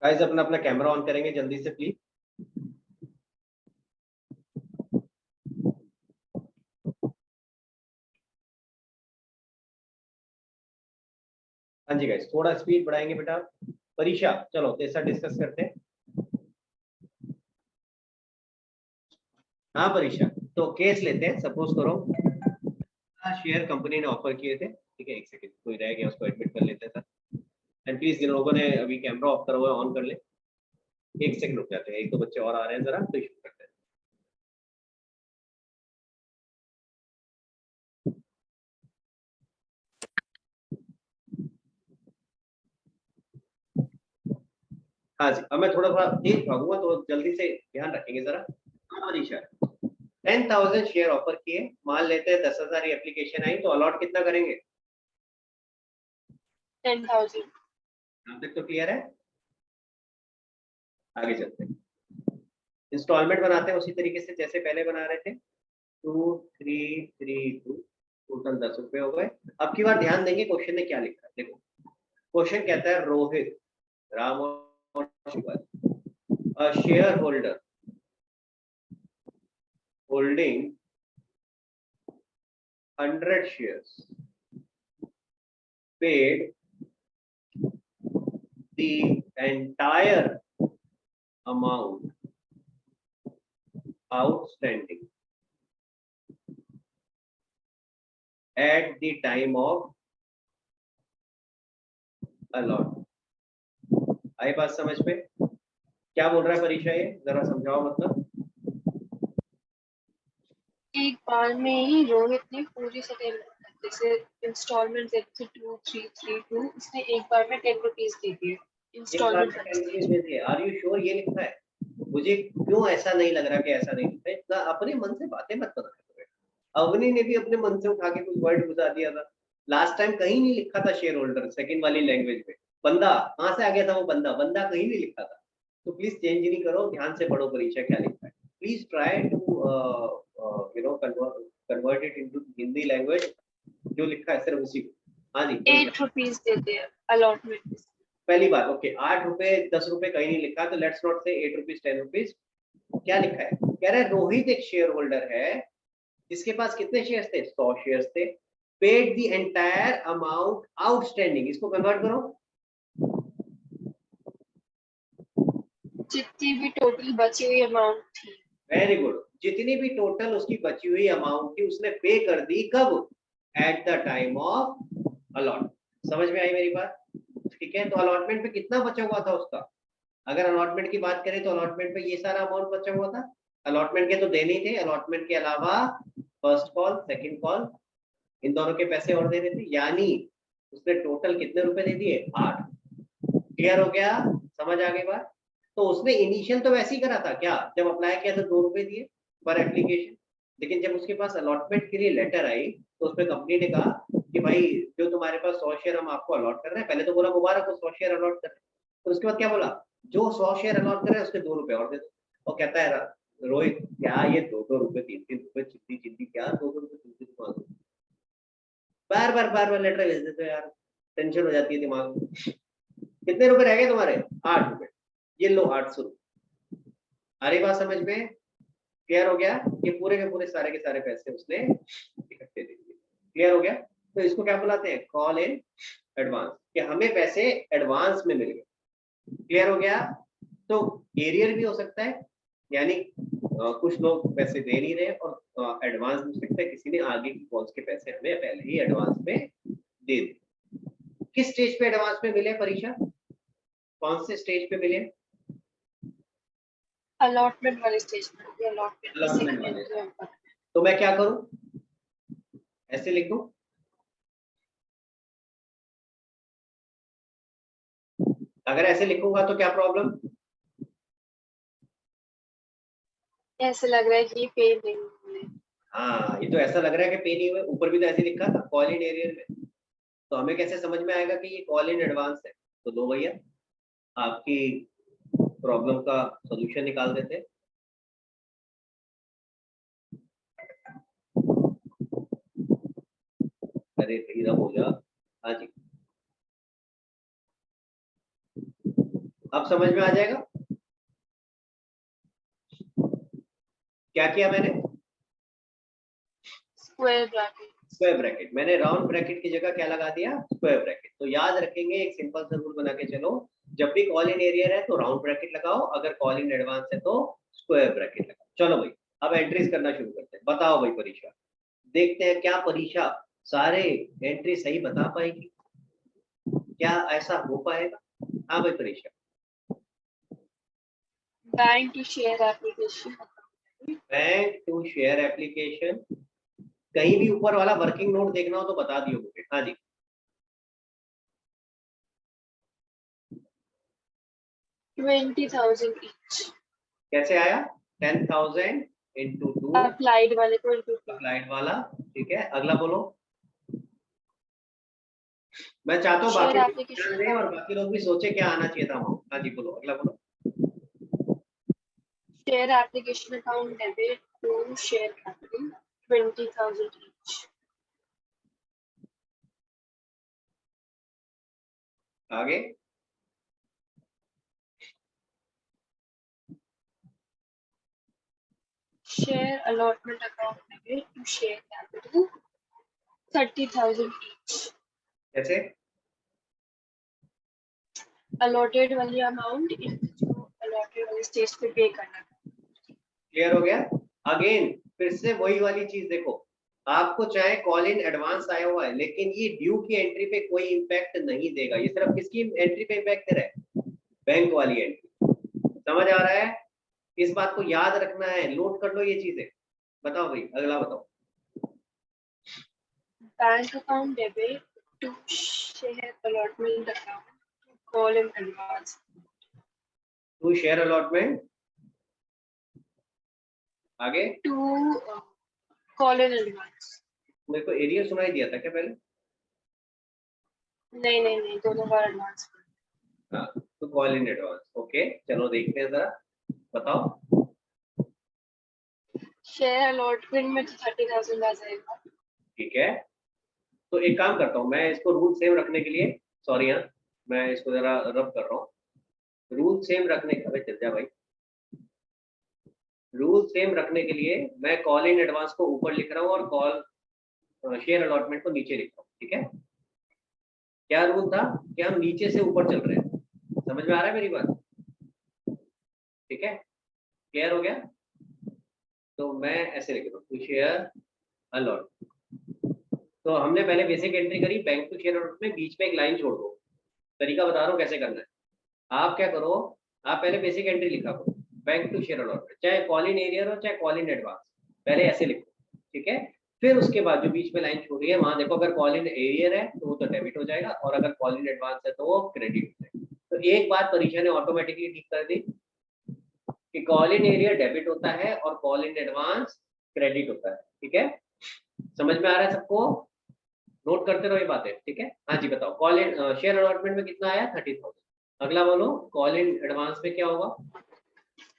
Guys अपना अपना camera on करेंगे जल्दी से प्लीज। हाँ जी गाइस, थोड़ा स्पीड बढ़ाएंगे बेटा। परीक्षा, चलो ऐसा डिस्कस करते हैं। हाँ परीक्षा, तो केस लेते हैं। सपोज करो शेयर कंपनी ने ऑफर किए थे, ठीक है। एक सेकंड, कोई रह गया उसको एडमिट कर लेते हैं सर। एंड प्लीज जिन लोगों ने अभी कैमरा ऑफ करा हुआ है ऑन कर ले। एक सेकंड रुक जाते हैं, एक दो बच्चे और आ रहे हैं जरा, तो शुरू करते हैं। हाँ जी, अब मैं थोड़ा थोड़ा तेज भागूंगा तो जल्दी से ध्यान रखेंगे जरा। हाँ परीक्षा, 10,000 शेयर ऑफर किए, मान लेते हैं 10,000 एप्लीकेशन आई, तो अलॉट कितना करेंगे? 10,000। अब तक तो क्लियर है? आगे चलते हैं। इंस्टॉलमेंट बनाते हैं उसी तरीके से जैसे पहले बना रहे थे। 2332, टोटल 10 रुपए हो गए। अब की बार ध्यान देंगे क्वेश्चन ने क्या लिखा है। देखो क्वेश्चन कहता है रोहित, राम और Shivaji, a share holder holding 100 shares paid the entire amount outstanding at the time of allot। आई बात समझ में? क्या बोल रहा है परीक्षा, ये जरा समझाओ। मतलब एक बार में ही रोहित ने पूरी सेटलमेंट, जैसे इंस्टॉलमेंट जैसे 2332, उसने एक बार में 10 रुपीज दे दिए इंस्टॉलमेंट वाले। आर यू श्योर ये लिखा है? मुझे क्यों ऐसा नहीं लग रहा कि ऐसा नहीं लिखा है। इतना अपने मन से बातें मत बना। अवनी ने भी अपने मन से उठा के कुछ वर्ड घुसा दिया था। लास्ट टाइम कहीं नहीं लिखा था शेयर होल्डर, सेकंड वाली लैंग्वेज में। बंदा कहां से आ गया था? वो बंदा बंदा कहीं नहीं लिखा था। तो प्लीज चेंज नहीं करो, ध्यान से पढ़ो परीक्षा क्या लिखा है। Please try to convert it into Hindi language. जो लिखा है सिर्फ उसी को। हाँ जी 8 रुपीज देते हैं अलॉटमेंट। पहली बात, ओके 8 रुपए 10 रुपए कहीं नहीं लिखा, तो लेट्स नॉट से 8 रुपीज 10 रुपीज। क्या लिखा है? कह रहा है रोहित एक शेयर होल्डर है जिसके पास कितने शेयर्स थे? 100 शेयर्स थे। Paid the entire amount outstanding, इसको कन्वर्ट करो। जितनी भी टोटल बची हुई अमाउंट थी। वेरी गुड, जितनी भी टोटल उसकी बची हुई अमाउंट थी उसने पे कर दी। कब? At the time of allot. समझ में आई मेरी बात? ठीक है, तो अलॉटमेंट पे कितना बचा हुआ था उसका? अगर अलॉटमेंट की बात करें तो अलॉटमेंट पे ये सारा अमाउंट बचा हुआ था। अलॉटमेंट के तो देने ही थे, अलॉटमेंट के अलावा first call second call in दोनों के पैसे और देने थे, यानी उसने टोटल कितने रुपए दे दिए? 8। क्लियर हो गया? समझ आ गई बात? तो उसने इनिशियल तो वैसे ही करा था क्या, जब अप्लाई किया तो 2 रुपए दिए पर एप्लीकेशन। लेकिन जब उसके पास अलॉटमेंट के लिए लेटर आई तो उसमें कंपनी ने कहा कि भाई जो तुम्हारे पास 100 शेयर हम आपको अलॉट कर रहे हैं, पहले तो बोला मुबारक हो 100 शेयर अलॉट कर रहे हैं, तो उसके बाद क्या बोला? जो 100 शेयर अलॉट कर रहे हैं उसके 2 रुपए और दे दो। और कहता है रोहित क्या ये 2-2 रुपए 3-3 रुपए चिट्ठी चिट्ठी क्या 2-2 रुपए 3-3 रुपए बार बार लेटर भेज देते हो यार, टेंशन हो जाती है दिमाग में। कितने रुपए रह गए तुम्हारे? 8 रुपए। ये लो 800 रुपए। आ रही बात समझ में? क्लियर हो गया? ये पूरे के पूरे सारे के सारे पैसे उसने इकट्ठे दे दिए। क्लियर हो गया? तो इसको क्या बुलाते हैं? कॉल इन एडवांस, कि हमें पैसे एडवांस में मिल गए। क्लियर हो गया? तो एरियर भी हो सकता है, यानी कुछ लोग पैसे दे नहीं रहे और एडवांस मिल सकता है, किसी ने आगे की कॉल्स के पैसे हमें पहले ही एडवांस में दे दिए। किस स्टेज पे एडवांस में मिले परीक्षा? कौन से स्टेज पे मिले? अलॉटमेंट वाले स्टेज पे। अलॉटमेंट वाले। तो मैं क्या करूं? ऐसे लिख दूं? अगर ऐसे लिखूंगा तो क्या प्रॉब्लम? ऐसे लग रहा है कि ये पे नहीं हुए। हाँ, ये तो ऐसा लग रहा है कि पे नहीं हुए। ऊपर भी तो ऐसे लिखा था कॉल इन एरियर में। तो हमें कैसे समझ में आएगा कि ये कॉल इन एडवांस है? तो दो भैया आपकी प्रॉब्लम का सॉल्यूशन निकाल देते हैं। अरे भैया हो जा। हाँ जी, अब समझ में आ जाएगा क्या किया मैंने? Square bracket. स्क्वायर ब्रैकेट, मैंने राउंड ब्रैकेट की जगह क्या लगा दिया? Square bracket. तो याद रखेंगे, एक सिंपल सा रूल बना के चलो, जब भी कॉल इन एरियर है तो राउंड ब्रैकेट लगाओ, अगर कॉल इन एडवांस है तो स्क्वायर ब्रैकेट लगाओ। चलो भाई, अब एंट्रीज करना शुरू करते हैं। बताओ भाई परीक्षा, देखते हैं क्या परीक्षा सारे एंट्री सही बता पाएगी, क्या ऐसा हो पाएगा? हाँ भाई परीक्षा। Bank to share application. Bank to share application, कहीं भी ऊपर वाला वर्किंग नोट देखना हो तो बता दियो मुझे। हाँ जी, 20,000 each। कैसे आया? 10,000 इंटू 2, अप्लाइड वाले को इंटू 2। अप्लाइड वाला। ठीक है, अगला बोलो। मैं चाहता हूँ शेयर बाकी लोग ध्यान एप्लीकेशन दें और अकाउंट। बाकी लोग भी सोचे क्या आना चाहिए था वहाँ। हाँ जी बोलो, अगला बोलो। Share application account debit to share capital 20,000 each। आगे share allotment account debit to share capital 30,000 each। कैसे? अलॉटेड वाली अमाउंट जो अलॉटेड वाली स्टेज पे पे करना। क्लियर हो गया? अगेन फिर से वही वाली चीज देखो, आपको चाहे कॉल इन एडवांस आया हुआ है लेकिन ये ड्यू की एंट्री पे कोई इंपैक्ट नहीं देगा। ये सिर्फ किसकी एंट्री पे इंपैक्ट दे रहा है? बैंक वाली एंट्री। समझ आ रहा है? इस बात को याद रखना है, नोट कर लो ये चीजें। बताओ भाई, अगला बताओ। Bank account debit to share allotment account call in advance to share allotment, आगे टू कॉल इन एडवांस। मेरे को एरिया सुनाई दिया था क्या पहले? नहीं दोनों बार एडवांस। हाँ, तो कॉल इन एडवांस। ओके चलो देखते हैं जरा, बताओ। शेयर अलॉटमेंट में तो 30,000 आ जाएगा। ठीक है, तो एक काम करता हूँ मैं, इसको रूल सेम रखने के लिए, सॉरी हाँ, मैं इसको जरा रब कर रहा हूँ। रूल सेम रखने का, चल जा भाई। रूल सेम रखने के लिए मैं कॉल इन एडवांस को ऊपर लिख रहा हूँ और कॉल शेयर अलॉटमेंट को नीचे लिख रहा हूँ। ठीक है, क्या रूल था कि हम नीचे से ऊपर चल रहे हैं? समझ में आ रहा है मेरी बात? ठीक है, क्लियर हो गया? तो मैं ऐसे लिख रहा हूँ, टू शेयर अलॉट। तो हमने पहले बेसिक एंट्री करी, बैंक टू शेयर अलॉट में बीच में एक लाइन छोड़ दो। तरीका बता रहा हूँ कैसे करना है। आप क्या करो, आप पहले बेसिक एंट्री लिखा करो, बैंक टू शेयर अलॉटमेंट, चाहे कॉल इन एरियर हो चाहे कॉल इन एडवांस, पहले ऐसे लिखो। ठीक है, फिर उसके बाद जो बीच में लाइन छोड़ी है वहां देखो, अगर कॉल इन एरियर है तो वो तो डेबिट हो जाएगा और अगर कॉल इन एडवांस है तो वो क्रेडिट हो जाएगा। तो एक बात परीक्षा ने ऑटोमेटिकली ठीक कर दी कि कॉल इन एरियर डेबिट होता है और कॉल इन एडवांस क्रेडिट होता है। ठीक है, समझ में आ रहा है सबको? नोट करते रहो ये बातें। ठीक है, हाँ जी बताओ। कॉल इन शेयर अलॉटमेंट में कितना आया? 30,000। अगला बोलो, कॉल इन एडवांस में क्या होगा?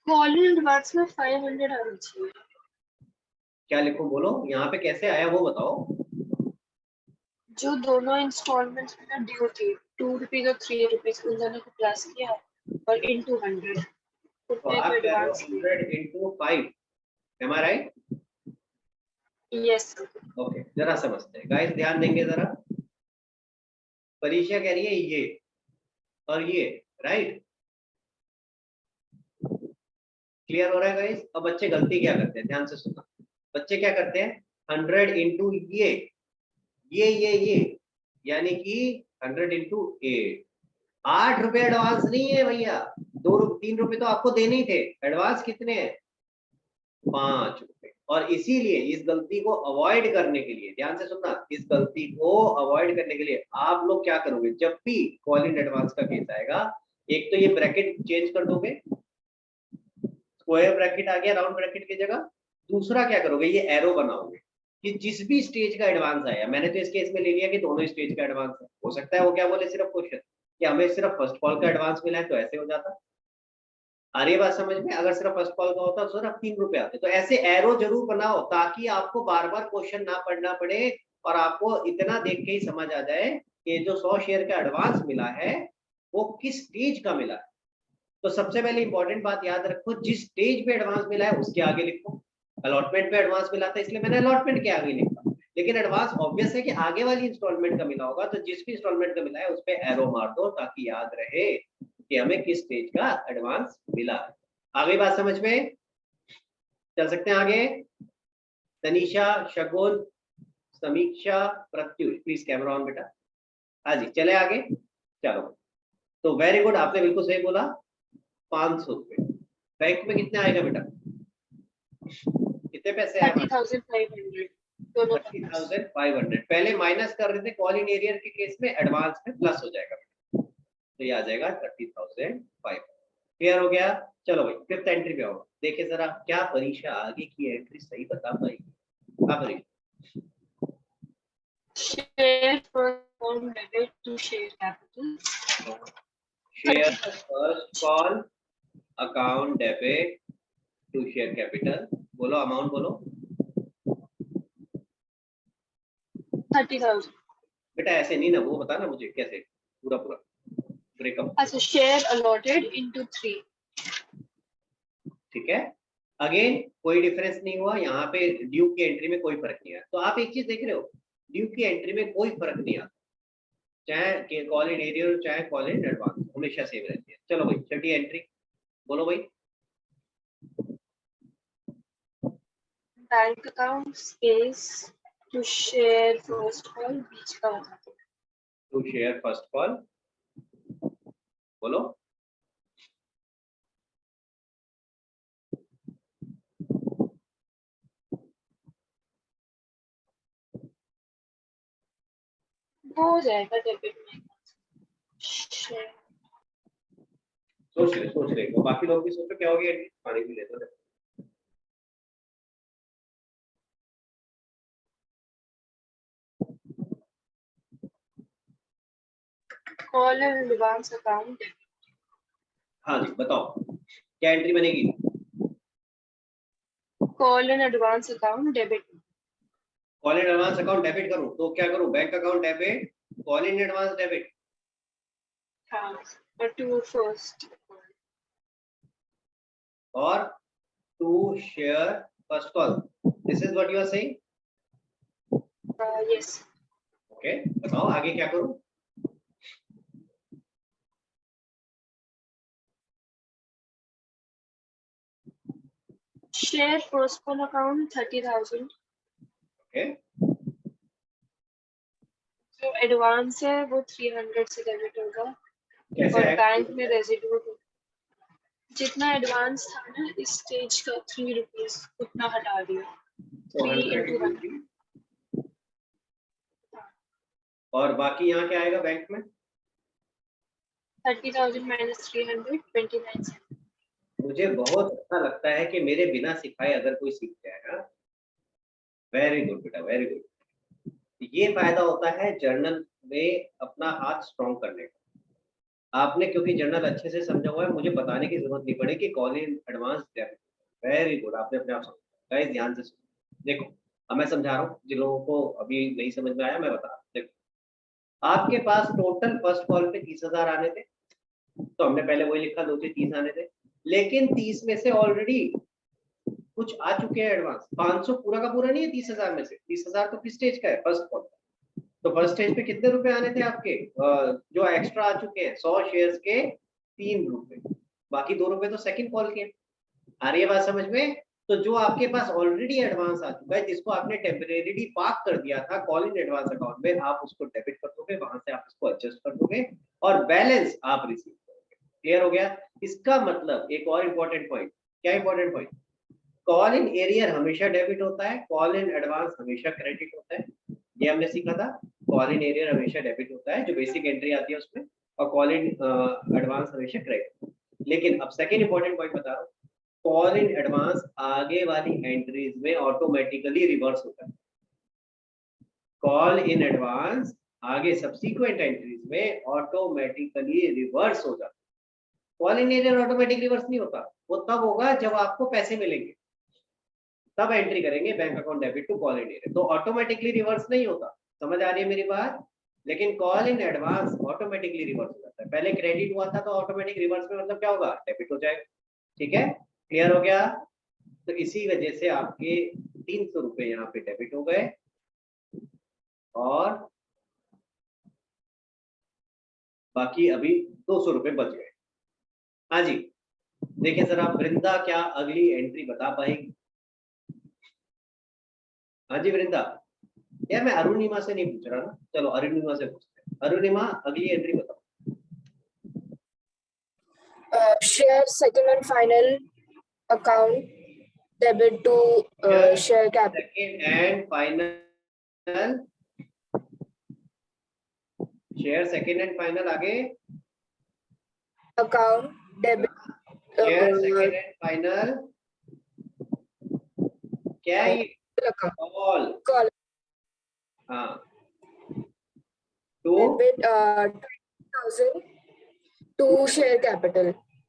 कॉल इन एडवांस में 500 आना चाहिए। क्या लिखूं बोलो, यहाँ पे कैसे आया वो बताओ। जो दोनों इंस्टॉलमेंट्स में ड्यू थी 2 रुपीज और 3 रुपीज उन दोनों को प्लस किया और इनटू 100 तो उतने को आप कह रहे हो एडवांस किया। 100 इंटू 5, एम आई राइट? यस। ओके, जरा समझते हैं गाइस, ध्यान देंगे जरा। परीक्षा कह रही है ये और ये, राइट? क्लियर हो रहा है गाइस? अब बच्चे गलती क्या करते हैं, ध्यान से सुनना। बच्चे क्या करते हैं, 100 इंटू ये यानी कि 100 इंटू 8। 8 रुपए एडवांस नहीं है भैया, 3 रुपए तो आपको देने ही थे। एडवांस कितने हैं? 5 रुपए। और इसीलिए इस गलती को अवॉइड करने के लिए, ध्यान से सुनना, इस गलती को अवॉइड करने के लिए आप लोग क्या करोगे, जब भी कॉल इन एडवांस का केस आएगा, एक तो ये ब्रैकेट चेंज कर दोगे, स्क्वायर ब्रैकेट आ गया राउंड ब्रैकेट की जगह। दूसरा क्या करोगे, ये एरो बनाओगे कि जिस भी स्टेज का एडवांस आया, मैंने तो इस केस में ले लिया कि दोनों स्टेज का एडवांस है, हो सकता है वो क्या बोले सिर्फ क्वेश्चन कि हमें सिर्फ फर्स्ट कॉल का एडवांस मिला है, तो ऐसे हो जाता। आ रही है बात समझ में? अगर सिर्फ फर्स्ट कॉल का होता तो सिर्फ 3 रुपए आते। तो ऐसे एरो जरूर बनाओ ताकि आपको बार बार क्वेश्चन ना पढ़ना पड़े और आपको इतना देख के ही समझ आ जाए कि जो 100 शेयर का एडवांस मिला है वो किस स्टेज का मिला है। तो सबसे पहले इंपॉर्टेंट बात याद रखो, जिस स्टेज पे एडवांस मिला है उसके आगे लिखो। अलॉटमेंट पे एडवांस मिला था इसलिए मैंने अलॉटमेंट के आगे लिखा, लेकिन एडवांस ऑब्वियस है कि आगे वाली इंस्टॉलमेंट का मिला होगा, तो जिस भी इंस्टॉलमेंट का मिला है उस पे एरो मार दो ताकि याद रहे कि हमें किस स्टेज का एडवांस मिला है। आगे बात समझ में चल सकते हैं आगे। तनीषा, शगुन, समीक्षा, प्रत्युष, प्लीज कैमरा ऑन बेटा। हाँ जी चले आगे। चलो तो वेरी गुड, आपने बिल्कुल सही बोला। 500 रुपए बैंक में कितने आएगा बेटा, कितने पैसे आए? 30,500 दोनों का। 30,500 पहले माइनस कर रहे थे, कॉल इन एरियर के केस में एडवांस में प्लस हो जाएगा, तो ये आ जाएगा 30,500। क्लियर हो गया? चलो भाई फिफ्थ एंट्री पे आओ, देखिए जरा क्या परीक्षा आगे की एंट्री सही बता पाएगी। हाँ परीक्षा, Share first call debit to share capital. Share first call account debit to share capital. बोलो अमाउंट बोलो 30,000. बेटा, ऐसे नहीं ना, वो बता ना मुझे कैसे पूरा पूरा breakup. As a share allotted into 3. ठीक है, अगेन कोई डिफरेंस नहीं हुआ यहाँ पे, ड्यू की एंट्री में कोई फर्क नहीं आया। तो आप एक चीज देख रहे हो, ड्यू की एंट्री में कोई फर्क नहीं आता, चाहे कॉल इन एरियर चाहे कॉल इन एडवांस, हमेशा सेम रहती है। चलो भाई छठी एंट्री बोलो भाई। Bank account space to share first call बीच का होता है. टू शेयर फर्स्ट कॉल बोलो। हो जाएगा डेबिट में. Share. सोच रहे हो, बाकी लोग भी सोचो क्या होगी एंट्री, पानी पी लेते हैं। Call and advance account debit. हाँ जी बताओ क्या एंट्री बनेगी। Call and advance account debit. Call in advance account debit करूं तो क्या करूं, bank account debit, call in advance debit. हाँ, और to first. और to share first call, this is what you are saying. Yes. Okay बताओ आगे क्या करूं। Share first call account 30,000. ओके जो एडवांस है वो 300 से डेबिट होगा कैसे और आएगा? बैंक में रेजिड्यू जितना एडवांस था ना इस स्टेज का 3 रुपीज उतना हटा दिया. तो 3 into 100. 100 और बाकी यहाँ क्या आएगा बैंक में? 30,000 minus 300 29 cents. मुझे बहुत अच्छा लगता है कि मेरे बिना सिखाए अगर कोई सीख जाएगा। वेरी गुड बेटा वेरी गुड। ये फायदा होता है जर्नल में अपना हाथ स्ट्रॉन्ग करने का। आपने क्योंकि जर्नल अच्छे से समझा हुआ है, मुझे बताने की जरूरत नहीं पड़ेगी call in advance debit. Very good, आपने अपने आप समझा। गाइस ध्यान से सुनो, देखो अब मैं समझा रहा हूँ, जिन लोगों को अभी नहीं समझ में आया मैं बता रहा हूँ। देखो आपके पास टोटल फर्स्ट कॉल पे 30,000 आने थे, तो हमने पहले वही लिखा 2 से 30 आने थे, लेकिन 30 में से ऑलरेडी कुछ आ चुके हैं एडवांस। 500 पूरा का पूरा नहीं है 30,000 में से। 30,000 तो किस स्टेज का है, फर्स्ट कॉल। तो फर्स्ट स्टेज पे कितने रुपए आने थे आपके, जो एक्स्ट्रा आ चुके हैं 100 शेयर्स के 3 रुपए, बाकी 2 रुपए तो सेकंड कॉल के। आ रही है बात समझ में? तो जो आपके पास ऑलरेडी एडवांस आ चुका है, जिसको आपने टेम्परेरी पार्क कर दिया था कॉल इन एडवांस अकाउंट में, आप उसको डेबिट कर दोगे, वहां से आप उसको एडजस्ट कर दोगे और बैलेंस आप रिसीव करोगे। क्लियर हो गया? इसका मतलब एक और इंपॉर्टेंट पॉइंट, क्या important point, call in arrear हमेशा डेबिट होता है, कॉल इन एडवांस हमेशा क्रेडिट होता है। ये हमने सीखा था, कॉल इन एरियर हमेशा डेबिट होता है जो बेसिक एंट्री आती है उसमें, और कॉल इन एडवांस हमेशा क्रेडिट। लेकिन अब सेकंड इंपॉर्टेंट पॉइंट बता रहा हूँ, कॉल इन एडवांस आगे वाली एंट्रीज में ऑटोमेटिकली रिवर्स होता है। कॉल इन एडवांस आगे सब्सीक्वेंट एंट्रीज में ऑटोमेटिकली रिवर्स हो जाता है। Call in arrear automatic reverse नहीं होता, वो तब होगा जब आपको पैसे मिलेंगे, तब एंट्री करेंगे bank account debit to call in arrear, तो ऑटोमेटिकली रिवर्स नहीं होता। समझ आ रही है मेरी बात? लेकिन call in advance automatically reverse हो जाता है। पहले क्रेडिट हुआ था तो ऑटोमेटिक रिवर्स में मतलब क्या होगा, डेबिट हो जाएगा। ठीक है, क्लियर हो गया। तो इसी वजह से आपके 300 रुपए यहाँ पे डेबिट हो गए और बाकी अभी 200 रुपए बच गए। हाँ जी, देखिए सर, आप वृंदा क्या अगली एंट्री बता पाएगी? हाँ जी वृंदा, यार मैं अरुणिमा से नहीं पूछ रहा ना, चलो अरुणिमा से पूछते हैं। अरुणिमा अगली एंट्री बताओ। Share second and final account debit to share capital second and final, share second and final, आगे account debit share second and final क्या है ये? account call. call हाँ, टू debit 20,000 to share capital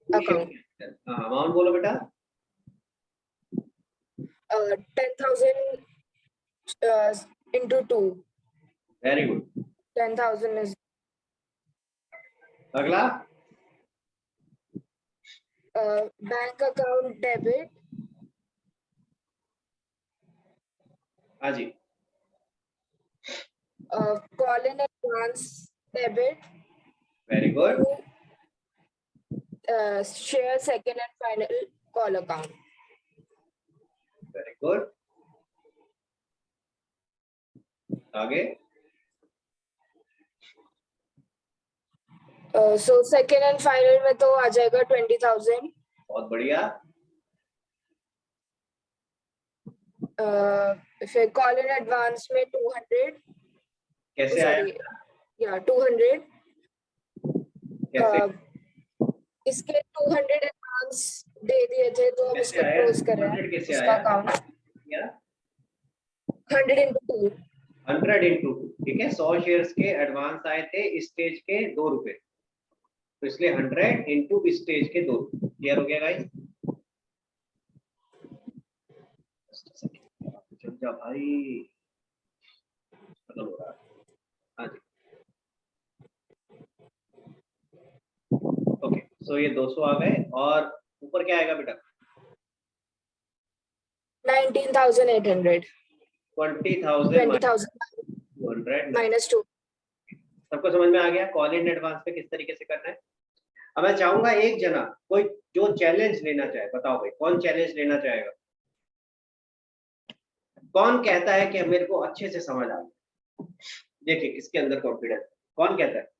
account. हाँ, अमाउंट बोलो बेटा। 10,000 into 2. Very good. 10,000 is अगला bank account debit हाँ जी, call in advance debit very good. to share second and final call account. Very good, आगे। So second and final में तो आ जाएगा 20,000. बहुत बढ़िया। फिर कॉल इन एडवांस में 200. कैसे आया? या 200. कैसे इसके 200 एडवांस दे दिए थे तो हम कैसे इसको आया? क्लोज कर रहे 100 हैं कैसे इसका आया? अकाउंट क्या 100 into 2. 100 into 2, ठीक है। 100 शेयर्स के एडवांस आए थे, इस स्टेज के 2 रुपए, तो इसलिए 100 into इस स्टेज के 2। क्लियर हो गया गाइस? चल जा भाई, खत्म हो रहा है। हाँ जी, ओके। सो ये 200 आ गए और ऊपर क्या आएगा बेटा? 19,800. 20,000 20,000 minus 2. सबको समझ में आ गया कॉल इन एडवांस पे किस तरीके से करना है? अब मैं चाहूंगा एक जना कोई जो चैलेंज लेना चाहे, बताओ भाई कौन चैलेंज लेना चाहेगा? कौन कहता है कि मेरे को अच्छे से समझ आ गया? देखिए किसके अंदर कॉन्फिडेंस, कौन कहता है?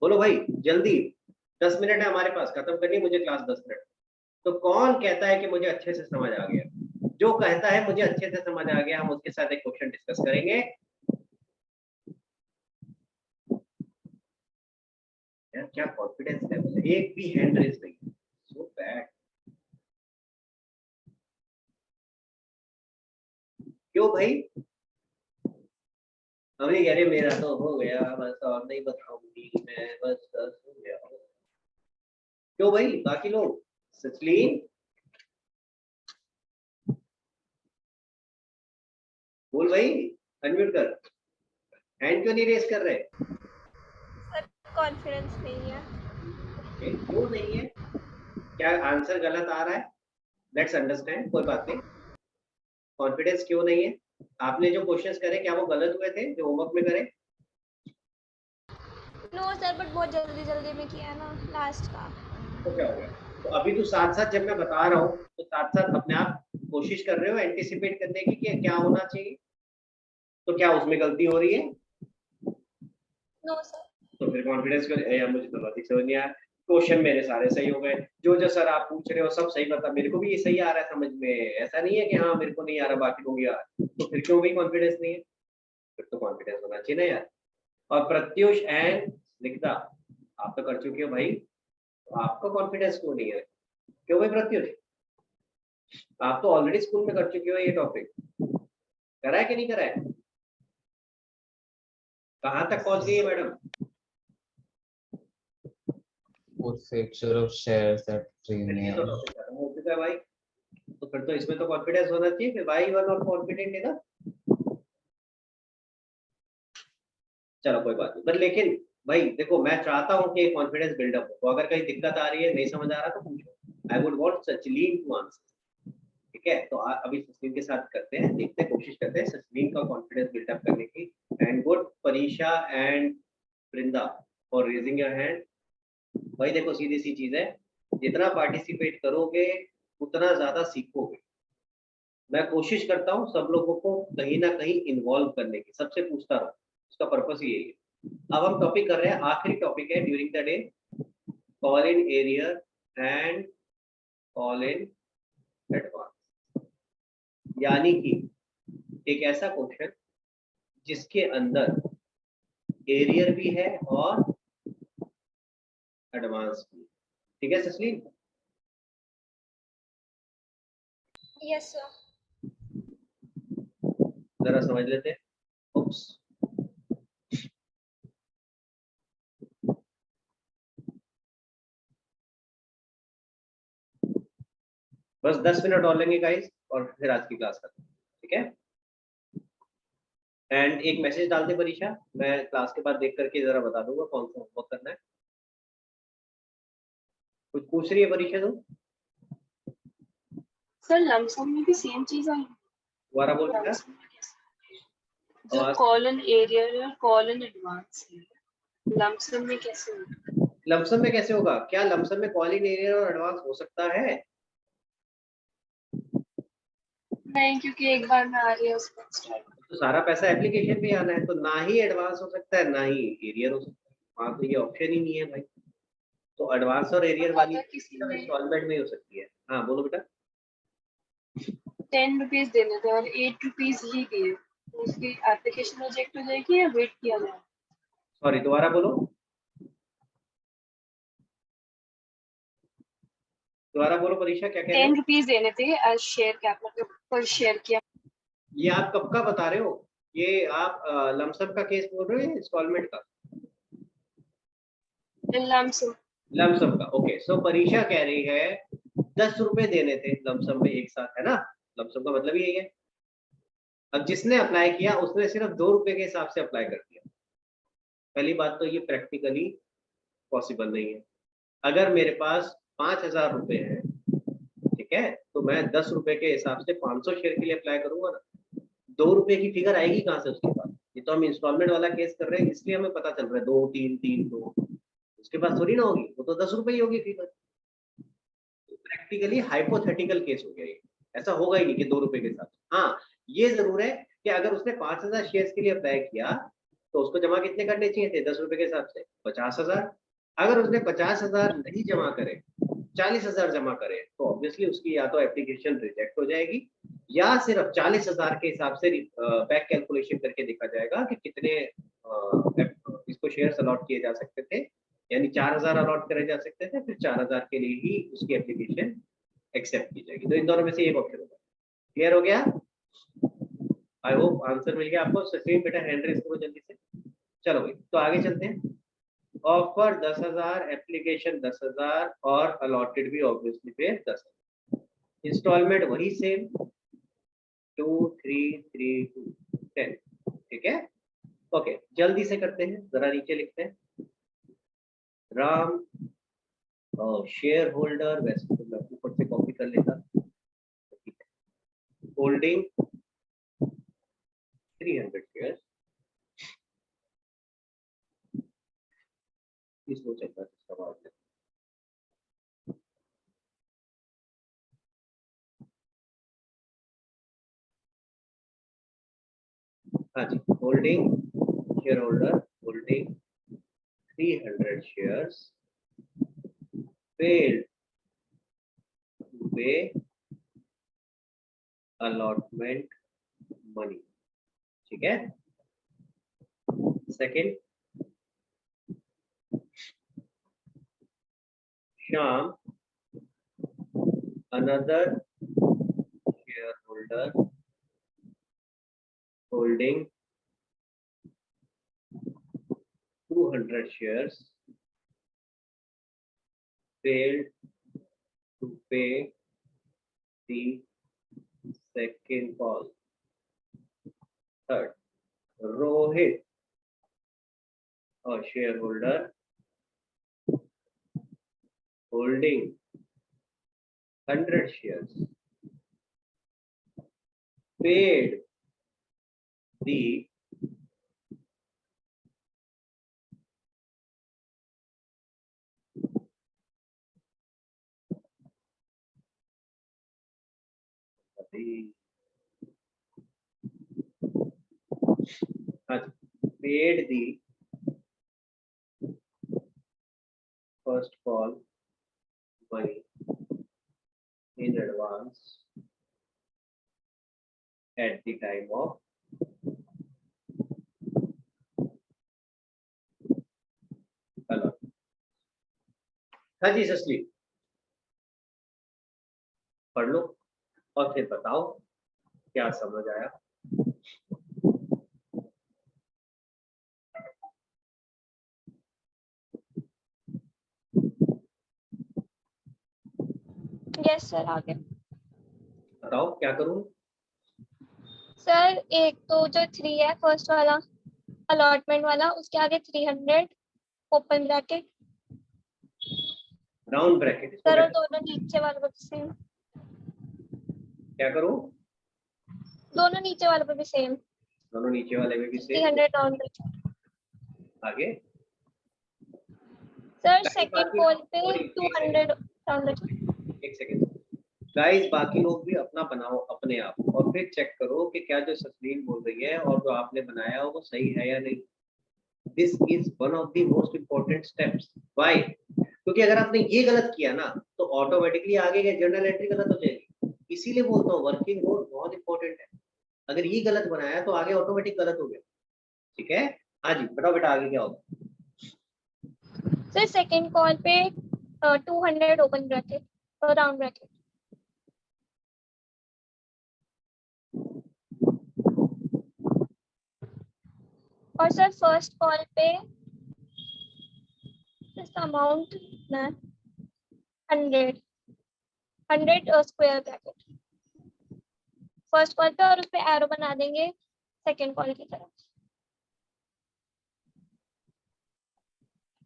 बोलो भाई जल्दी, 10 मिनट है हमारे पास, खत्म करनी है मुझे क्लास 10 मिनट। तो कौन कहता है कि मुझे अच्छे से समझ आ गया? जो कहता है मुझे अच्छे से समझ आ गया, हम उसके साथ एक क्वेश्चन डिस्कस करेंगे। यार क्या कॉन्फिडेंस लेवल है, एक भी हैंड रेज नहीं, सो बैड। क्यों भाई? अभी अरे मेरा तो हो गया बस, और नहीं बताऊंगी मैं, बस हो गया। क्यों भाई बाकी लोग? सचलीन बोल भाई, अनम्यूट कर, हैंड क्यों नहीं रेस कर रहे? सर कॉन्फिडेंस नहीं है। क्यों नहीं है? क्या आंसर गलत आ रहा है? लेट्स अंडरस्टैंड, कोई बात नहीं। कॉन्फिडेंस क्यों नहीं है? आपने जो क्वेश्चंस करे क्या वो गलत हुए थे जो होमवर्क में करे? नो सर, बट बहुत जल्दी जल्दी में किया ना लास्ट का। तो क्या हो गया? तो अभी तो साथ साथ जब मैं बता रहा हूँ तो साथ साथ अपने आप कोशिश कर रहे हो एंटिसिपेट करने की कि क्या होना चाहिए, तो क्या उसमें गलती हो रही है? No sir. तो फिर कॉन्फिडेंस को यार मुझे तो लॉजिक समझ नहीं आया। क्वेश्चन मेरे सारे सही हो गए, जो सर आप पूछ रहे हो सब सही, बता मेरे को भी ये सही आ रहा है समझ में, ऐसा नहीं है कि हाँ मेरे को नहीं आ रहा बाकी लोग यार, तो फिर क्यों भी कॉन्फिडेंस नहीं है? फिर तो कॉन्फिडेंस होना चाहिए ना यार। और प्रत्युष एंड लिखता आप तो कर चुके हो भाई, तो आपका कॉन्फिडेंस क्यों नहीं है? क्यों भाई प्रत्युष? आप तो ऑलरेडी स्कूल में कर चुके हो ये टॉपिक, करा है कि नहीं करा है? कहाँ तक पहुंच गई है madam? Forfeiture of shares at ये premium. तो टॉपिक खत्म हो चुका है भाई, तो फिर तो इसमें तो कॉन्फिडेंस होना चाहिए, फिर भाई वन और कॉन्फिडेंट है ना। चलो कोई बात नहीं, बट लेकिन भाई देखो, मैं चाहता हूँ कि कॉन्फिडेंस बिल्डअप हो, तो अगर कहीं दिक्कत आ रही है, नहीं समझ आ रहा तो पूछो। I would want Sachleen to answer. ठीक है, तो अभी सचलीन के साथ करते हैं, देखते हैं, कोशिश करते हैं सचलीन का कॉन्फिडेंस बिल्डअप करने की। And good Parisha and Vrinda for raising your hand. भाई देखो, सीधी सी चीज है, जितना पार्टिसिपेट करोगे उतना ज्यादा सीखोगे। मैं कोशिश करता हूँ सब लोगों को कहीं ना कहीं इन्वॉल्व करने की, सबसे पूछता रहूँ, उसका पर्पस यही है। अब हम टॉपिक कर रहे हैं, आखिरी टॉपिक है during the day, call in arrear and call in advance. यानी कि एक ऐसा क्वेश्चन जिसके अंदर एरियर भी है और एडवांस भी। ठीक है ससलीन? Yes sir. जरा समझ लेते हैं। उप्स, बस 10 मिनट और लेंगे गाइस, और फिर आज की क्लास खत्म। ठीक है, एंड एक मैसेज डाल दे परीक्षा, मैं क्लास के बाद देख करके जरा बता दूंगा कौन सा होमवर्क करना है। कुछ पूछ रही है परीक्षा तुम? सर लमसम में भी सेम चीज आई। दोबारा बोल बेटा। लमसम में कैसे? जो आवाज, कॉलन एरियर और कॉलन एडवांस है, लमसम में कैसे होगा? लमसम में कैसे होगा? क्या लमसम में कॉलिन एरियर और एडवांस हो सकता है? नहीं, क्योंकि एक बार में आ रही है उसका स्टार्ट। तो सारा पैसा एप्लीकेशन पे आना है, तो ना ही एडवांस हो सकता है ना ही एरियर हो सकता है, वहां तो ये ऑप्शन ही नहीं है भाई। तो एडवांस और एरियर वाली अगर किसी ने इंस्टॉलमेंट में ही हो सकती है। हाँ बोलो बेटा। 10 रुपीज देने थे और 8 रुपीज ही दिए, तो उसकी एप्लीकेशन रिजेक्ट हो जाएगी या वेट किया जाए? सॉरी, दोबारा बोलो, दोबारा बोलो परीक्षा, क्या कह रहे 10 हो? रुपीज देने थे एज शेयर कैप, मतलब पर शेयर किया। ये आप कब का बता रहे हो? ये आप लमसम का केस बोल रहे हो या इंस्टॉलमेंट का? लमसम। लमसम का, ओके। सो परीक्षा कह रही है 10 रुपए देने थे लमसम में एक साथ, है ना? लमसम का मतलब यही है। अब जिसने अप्लाई किया उसने सिर्फ 2 रुपए के हिसाब से अप्लाई कर दिया। पहली बात तो ये प्रैक्टिकली पॉसिबल नहीं है। अगर मेरे पास 5,000 रुपए है, ठीक है, तो मैं 10 रुपए के हिसाब से 500 शेयर के लिए अप्लाई करूंगा ना। 2 रुपए की फिगर आएगी कहाँ से उसके पास? ये तो हम इंस्टॉलमेंट वाला केस कर रहे हैं, इसलिए हमें पता चल रहा है 2 3 3 2, उसके पास थोड़ी ना होगी, वो तो 10 रुपए ही होगी फिगर। प्रैक्टिकली हाइपोथेटिकल केस हो गया ये, ऐसा होगा ही नहीं कि 2 रुपए के साथ। हाँ, ये जरूर है कि अगर उसने 5,000 शेयर्स के लिए अप्लाई किया तो उसको जमा कितने करने चाहिए थे 10 रुपए के हिसाब से? 50,000। अगर उसने 50,000 नहीं जमा करे, 40,000 जमा करे, तो ऑब्वियसली उसकी या तो एप्लीकेशन रिजेक्ट हो जाएगी, या सिर्फ 40,000 के हिसाब से बैक कैलकुलेशन करके देखा जाएगा कि कितने इसको शेयर्स अलॉट किए जा सकते थे, यानी 4,000 अलॉट करे जा सकते थे, फिर 4,000 के लिए ही उसकी एप्लीकेशन एक्सेप्ट की जाएगी। तो इन दोनों में से एक ऑप्शन होगा। क्लियर हो गया? आई होप आंसर मिल गया आपको। सचिन बेटा हैंड रेस करो जल्दी से। चलो भाई, तो आगे चलते हैं। ऑफर 10,000, एप्लीकेशन 10,000 और अलॉटेड भी ऑब्वियसली फिर 10,000। इंस्टॉलमेंट वही सेम, 2 3 3 2 10। ठीक है, ओके, जल्दी से करते हैं, जरा नीचे लिखते हैं। राम शेयर होल्डर, वैसे तो मैं ऊपर से कॉपी कर लेता, ठीक है, होल्डिंग 300 शेयर, इसको चलता है सवाल में। हाँ जी, holding share holder holding 300 shares failed to pay allotment money। ठीक है, second, Shyam another shareholder holding 200 shares failed to pay the second call। Third, Rohit और share holder holding 100 shares paid the paid the first call money in advance at the time of allotment. हाँ जी ससली पढ़ लो और फिर बताओ क्या समझ आया। यस सर आगे। बताओ क्या करूं। सर एक तो जो 3 है फर्स्ट वाला अलॉटमेंट वाला, उसके आगे 300 open bracket round bracket sir, और दोनों नीचे वाले पर भी सेम। क्या करूं। दोनों नीचे वाले पर भी सेम, दोनों नीचे वाले में भी से 300 राउंड ब्रैकेट। आगे सर सेकंड बाकी कॉल पे sorry, 200 राउंड ब्रैकेट। एक सेकेंड गाइस, बाकी लोग भी अपना बनाओ अपने आप और फिर चेक करो कि क्या जो ससलीन बोल रही है और जो आपने बनाया हो वो सही है या नहीं। This is one of the most important steps. Why? क्योंकि अगर आपने ये गलत किया ना तो ऑटोमेटिकली आगे के जर्नल एंट्री गलत हो जाएगी। इसीलिए बोलता हूँ वर्किंग नोट बहुत इंपॉर्टेंट है। अगर ये गलत बनाया तो आगे ऑटोमेटिक गलत हो गया। ठीक है, हाँ जी बताओ बेटा आगे क्या होगा। सर सेकंड कॉल पे 200 ओपन ब्रैकेट और राउंड ब्रैकेट। और सर फर्स्ट कॉल पे amount 100 square bracket first call पे, और उस पे एरो बना देंगे सेकंड कॉल की तरफ।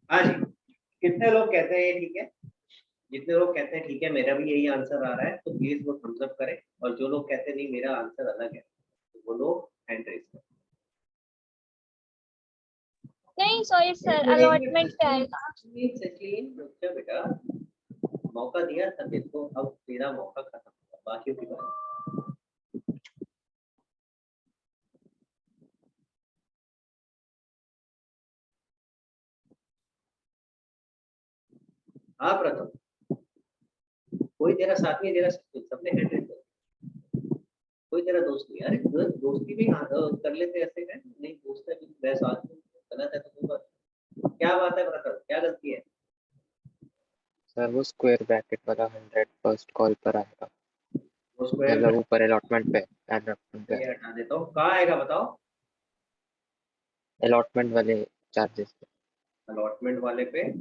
हाँ जी, कितने लोग कहते हैं ये ठीक है। जितने लोग कहते हैं ठीक है मेरा भी यही आंसर आ रहा है तो प्लीज वो थम्स अप करें, और जो लोग कहते हैं नहीं मेरा आंसर अलग है तो वो लोग हैंड रेज करें। नहीं सॉरी सर, अलॉटमेंट पे आएगा। सचिन रुक बेटा, मौका दिया था देखो, अब तेरा मौका खत्म हुआ, बाकियों की बात। हाँ प्रथम, कोई तेरा साथ नहीं दे रहा, सबने हैंड रेज कर, कोई तेरा दोस्त नहीं। अरे दोस्ती भी कर लेते ऐसे है नहीं, दोस्त है मैं साथ में गलत है तो कोई बात नहीं। क्या बात है प्रथम, क्या गलती है। सर वो स्क्वायर ब्रैकेट वाला 100 फर्स्ट कॉल पर आएगा, वो स्क्वायर मतलब ऊपर अलॉटमेंट पे ये हटा देता हूँ, कहाँ आएगा बताओ। अलॉटमेंट वाले चार्जेस पे, अलॉटमेंट वाले पे,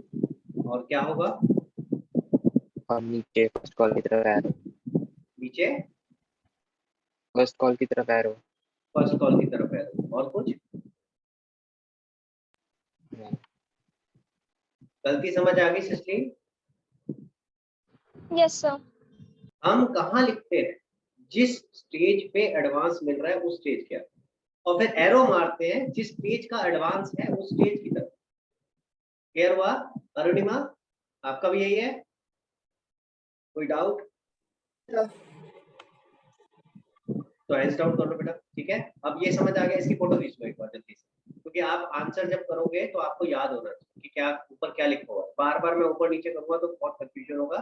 और क्या होगा और नीचे फर्स्ट कॉल की तरफ एरो, नीचे फर्स्ट कॉल की तरफ एरो। फर्स्ट कॉल की तरफ है, और कुछ गलती समझ आ गई सचलिन। Yes sir. हम कहाँ लिखते हैं, जिस स्टेज पे एडवांस मिल रहा है उस स्टेज क्या, और फिर एरो मारते हैं जिस स्टेज का एडवांस है उस स्टेज की तरफ। क्लियर हुआ। अरुणिमा आपका भी यही है, कोई डाउट तो हैंड्स डाउन कर लो बेटा। ठीक है, अब ये समझ आ गया, इसकी फोटो खींच लो एक बार जल्दी से, क्योंकि आप आंसर जब करोगे तो आपको याद होना चाहिए कि क्या ऊपर क्या लिखा हुआ है। बार बार मैं ऊपर नीचे करूंगा तो बहुत कंफ्यूजन होगा।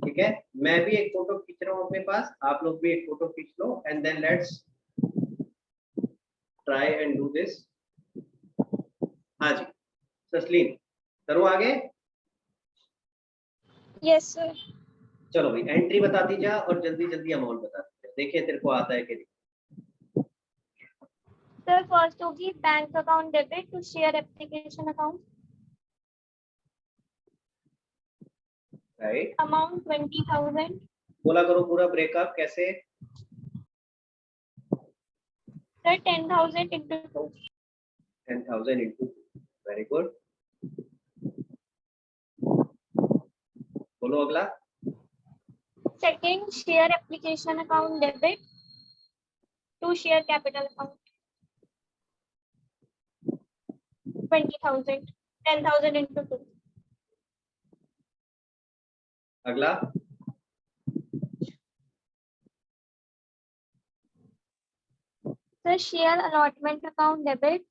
ठीक है, मैं भी एक फोटो खींच रहा हूँ अपने पास, आप लोग भी एक फोटो खींच लो and then let's try and do this. हाँ जी ससलीन करूँ आगे। Yes sir. चलो भाई एंट्री बताती जा और जल्दी जल्दी अमाउंट बताती जा, देखिए तेरे को आता है कि नहीं। सर फर्स्ट होगी bank account debit to share application account, right, amount 20,000। बोला करो पूरा ब्रेकअप कैसे। Sir 10,000 into 2। 10,000 into very good, बोलो अगला। Second, share application account debit to share capital account. 20,000, 10,000 into 2. अगला, Sir, share allotment account debit.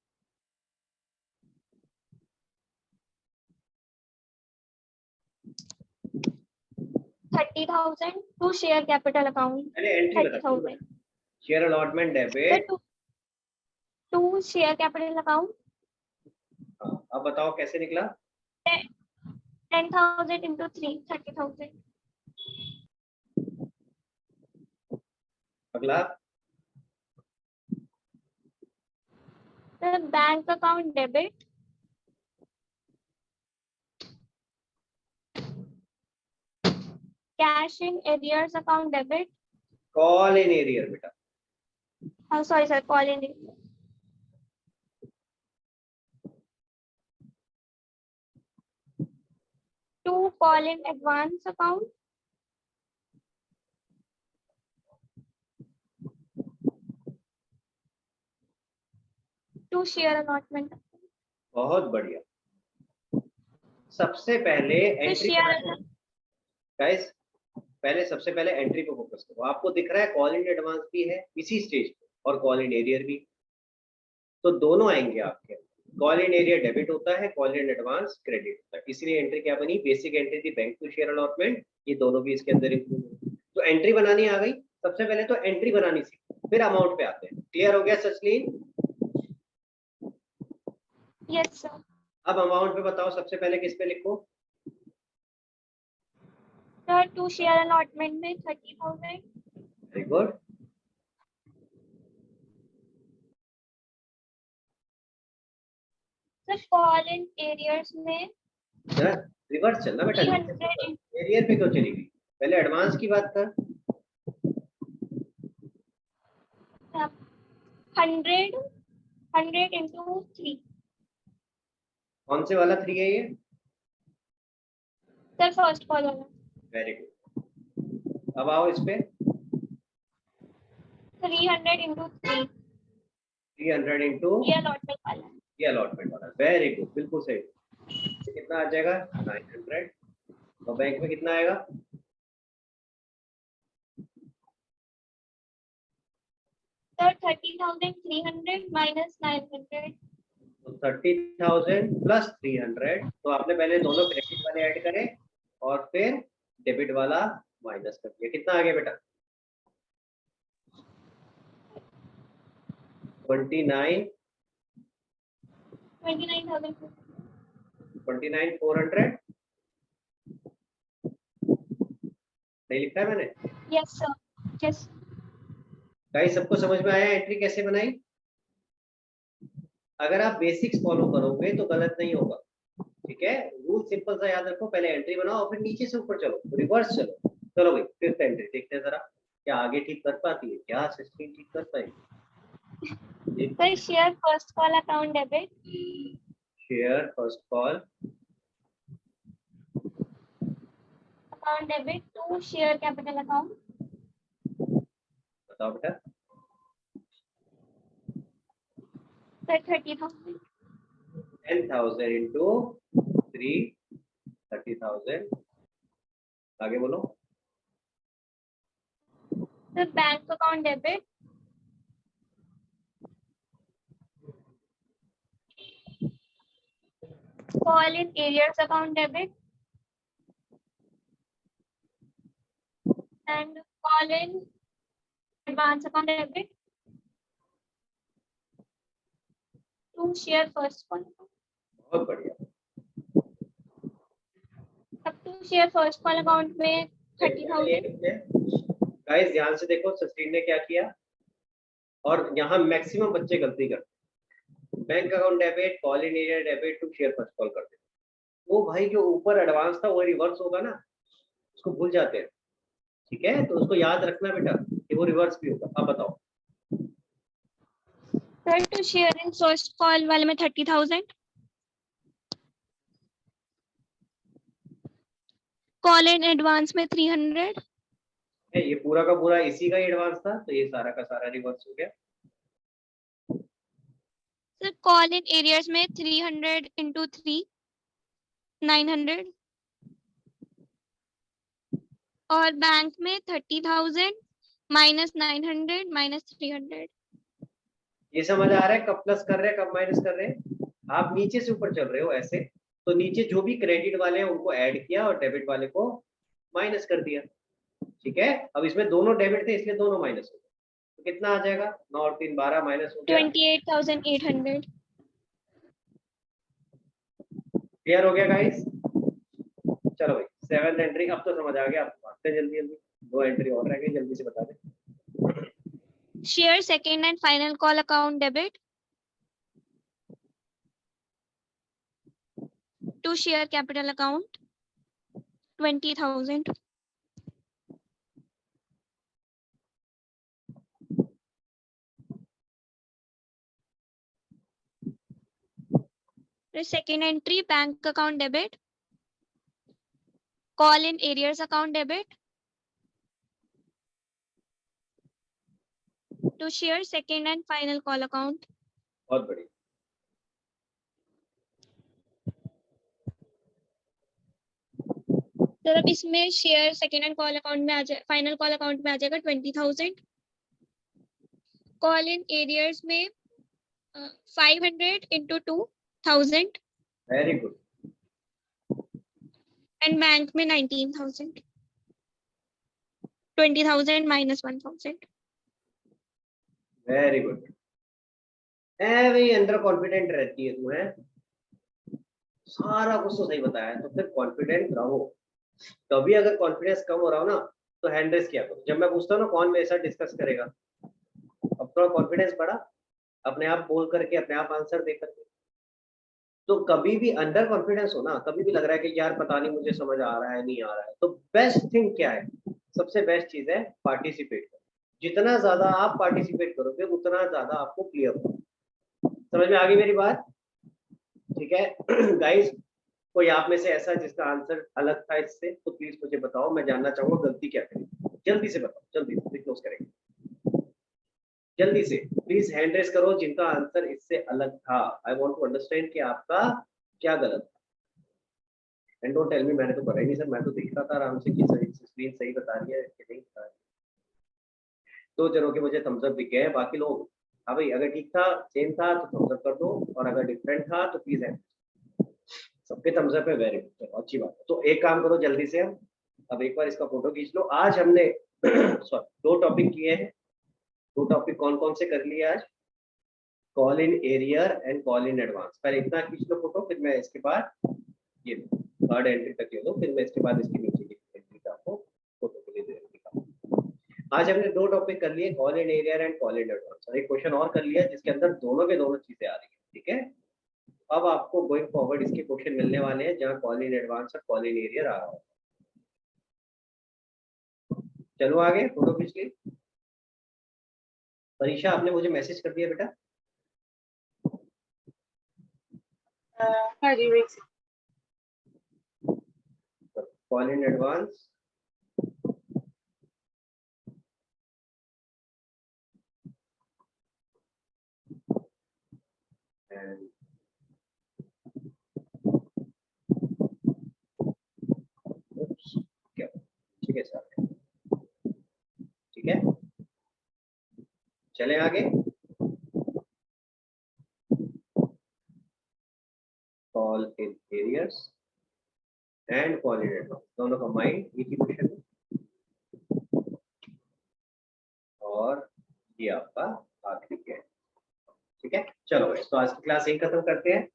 $30,000 to share capital account. पहले entry बता, 30,000 share allotment Sir, debit. to share capital account. अब बताओ कैसे निकला। 10,000 into 3, 30,000. अगला, Sir, bank account debit. Cash in arrears account debit. Call in arrear बेटा। Oh, sorry, sir, call in. To call in advance account. To share allotment. बहुत बढ़िया। सबसे पहले To एंट्री, share. गाइस पहले सबसे पहले एंट्री पे फोकस करो। आपको दिख रहा है कॉल इन एडवांस भी है इसी स्टेज पे और कॉल इन एरियर भी, तो दोनों आएंगे आपके। कॉल इन एरियर डेबिट होता है, कॉल इन एडवांस क्रेडिट होता है, इसलिए एंट्री क्या बनी, बेसिक एंट्री थी बैंक टू शेयर अलॉटमेंट, ये दोनों भी इसके अंदर इंक्लूड है। तो एंट्री बनानी आ गई। सबसे पहले तो एंट्री बनानी सीखो, फिर अमाउंट पे आते हैं। क्लियर हो गया सचलीन? Yes, sir. अब अमाउंट पे बताओ, सबसे पहले किस पे लिखो। Sir, to share allotment में 30,000. Very good, Sir, call in arrears में जरा रिवर्स चलना बेटा। 300. एरियर पे क्यों चली गई? पहले एडवांस की बात कर। 100 into 3. कौन से वाला 3 है ये? Sir, first call वाला. वेरी गुड, अब आओ इस पे। 300 into 3. 300 इंटू ये allotment वाला. ये अलॉटमेंट वाला। वेरी गुड, बिल्कुल सही। ये कितना आ जाएगा? 900। और बैंक में कितना आएगा? Sir, 30,300 minus 900. तो 30,000 प्लस 300। तो आपने पहले दोनों क्रेडिट वाले ऐड करे और फिर डेबिट वाला माइनस कर दिया। कितना आ गया बेटा? 29 29,000. 29,400 नहीं लिखा है मैंने? Yes, sir. Yes. गाइस सबको समझ में आया एंट्री कैसे बनाई? अगर आप बेसिक्स फॉलो करोगे तो गलत नहीं होगा, ठीक है। रूल सिंपल सा याद रखो, पहले एंट्री बनाओ और फिर नीचे से ऊपर चलो, रिवर्स चलो। चलो भाई फिफ्थ एंट्री देखते हैं जरा, क्या आगे ठीक कर पाती है, क्या सिस्टम ठीक कर पाएगी। Sir, share first call account debit. Share first call Account debit to share capital account. बताओ बेटा। Sir, 30,000. 10,000 इंटू 3, 30,000। आगे बोलो। Sir, bank account debit. Call in arrears account debit. And call in advance account debit. To share first call. बहुत बढ़िया। अब to share first call account में 30,000. Guys ध्यान से देखो सस्टेन ने क्या किया, और यहाँ मैक्सिमम बच्चे गलती करते हैं। Bank account debit, call in arrear debit to share first call करते हैं। वो भाई जो ऊपर एडवांस था वो रिवर्स होगा ना, उसको भूल जाते हैं, ठीक है। तो उसको याद रखना बेटा कि वो रिवर्स भी होगा। अब बताओ। Sir, to share in first call वाले में 30,000. कॉल इन एडवांस में 300। ये पूरा का पूरा इसी का एडवांस था, तो ये सारा का सारा रिवर्स हो गया। सर कॉल इन एरियर्स में 300 इंटू 3 900 और बैंक में 30,000 माइनस 900 माइनस 300। ये समझ आ रहा है कब प्लस कर रहे हैं कब माइनस कर रहे हैं? आप नीचे से ऊपर चल रहे हो ऐसे, तो नीचे जो भी क्रेडिट वाले हैं उनको ऐड किया और डेबिट वाले को माइनस कर दिया। ठीक है, अब इसमें दोनों डेबिट थे इसलिए दोनों माइनस हो गए, तो कितना आ जाएगा? 9 और 3 12 माइनस हो गया। 28,800। क्लियर हो गया गाइस? चलो भाई 7th एंट्री अब तो समझ आ गया, आप भागते हैं जल्दी जल्दी, 2 एंट्री और रह गई, जल्दी से बता दें। Share second and final call account debit to share capital account 20,000। Second entry bank account debit, call in arrears account debit to share second and final call account. बहुत बढ़िया। सर अब इसमें share second and call account में आ जाए, final call account में आ जाएगा 20,000। Call in arrears में 500 into 2,000 very good. And bank में 19,000। 20,000 माइनस 1,000। Very good. भाई अंदर कॉन्फिडेंट रहती है तुम्हें, सारा कुछ तो सही बताया है, तो फिर कॉन्फिडेंट रहो। कभी अगर कॉन्फिडेंस कम हो रहा हो ना तो हैंड रेस किया करो। जब मैं पूछता हूँ ना कौन मेरे साथ डिस्कस करेगा, अब थोड़ा कॉन्फिडेंस बढ़ा, अपने आप बोल करके अपने आप आंसर दे करके। तो कभी भी अंडर कॉन्फिडेंस हो ना, कभी भी लग रहा है कि यार पता नहीं मुझे समझ आ रहा है नहीं आ रहा है, तो बेस्ट थिंग क्या है? सबसे बेस्ट चीज है पार्टिसिपेट करो। जितना ज्यादा आप पार्टिसिपेट करोगे उतना ज्यादा आपको क्लियर होगा। समझ में आ गई मेरी बात? ठीक है गाइस, कोई आप में से ऐसा जिसका आंसर अलग था इससे, तो प्लीज मुझे बताओ, मैं जानना चाहूंगा गलती क्या करी। जल्दी से बताओ, जल्दी से क्लोज करेंगे, जल्दी से प्लीज हैंड रेस करो जिनका आंसर इससे अलग था। आई वांट टू अंडरस्टैंड कि आपका क्या गलत था। एंड डोंट टेल मी मैंने तो करा ही नहीं सर, मैं तो देख रहा था आराम से कि सही स्क्रीन सही बता रही है कि नहीं बता रही। 2 जनों के मुझे थम्स अप दिख गए हैं, बाकी लोग हाँ भाई अगर ठीक था सेम था तो थम्स अप कर दो, और अगर डिफरेंट था तो प्लीज है सबके थम्स अप है। वेरी गुड, अच्छी बात है। तो एक काम करो जल्दी से, हम अब एक बार इसका फोटो खींच लो। आज हमने सॉरी 2 टॉपिक किए हैं। 2 टॉपिक कौन कौन से कर लिए आज? Call in arrear and call in advance. पहले इतना खींच लो फोटो, फिर मैं इसके बाद ये 3rd एंट्री तक ले लो, फिर मैं इसके बाद इसके नीचे की एंट्री का आपको फोटो के लिए दिखाऊंगा। आज हमने 2 टॉपिक कर लिए, call in arrear and call in advance, और एक क्वेश्चन और कर लिया जिसके अंदर दोनों के दोनों चीजें आ रही है। ठीक है, अब आपको गोइंग फॉरवर्ड इसके क्वेश्चन मिलने वाले हैं जहां कॉल इन एडवांस और कॉल इन एरियर आ रहा है। चलो आगे, फोटो खींच ली। परीक्षा आपने मुझे मैसेज कर दिया बेटा। हाँ जी wait. Call in advance and ठीक है सर, ठीक है चले आगे। Call in arrears and call in advance दोनों कंबाइंड एक ही क्वेश्चन है, और ये आपका आखिरी है। ठीक है, चलो भाई तो आज की क्लास यही खत्म करते हैं,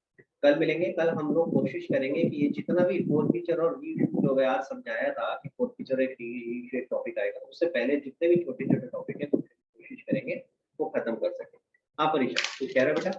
कल मिलेंगे। कल हम लोग कोशिश करेंगे कि ये जितना भी फोर फीचर और जो आज समझाया था कि फोर फीचर एक टॉपिक आएगा, उससे पहले जितने भी छोटे छोटे टॉपिक है कोशिश करेंगे वो खत्म कर सके। हाँ परीक्षा कुछ कह रहे बेटा?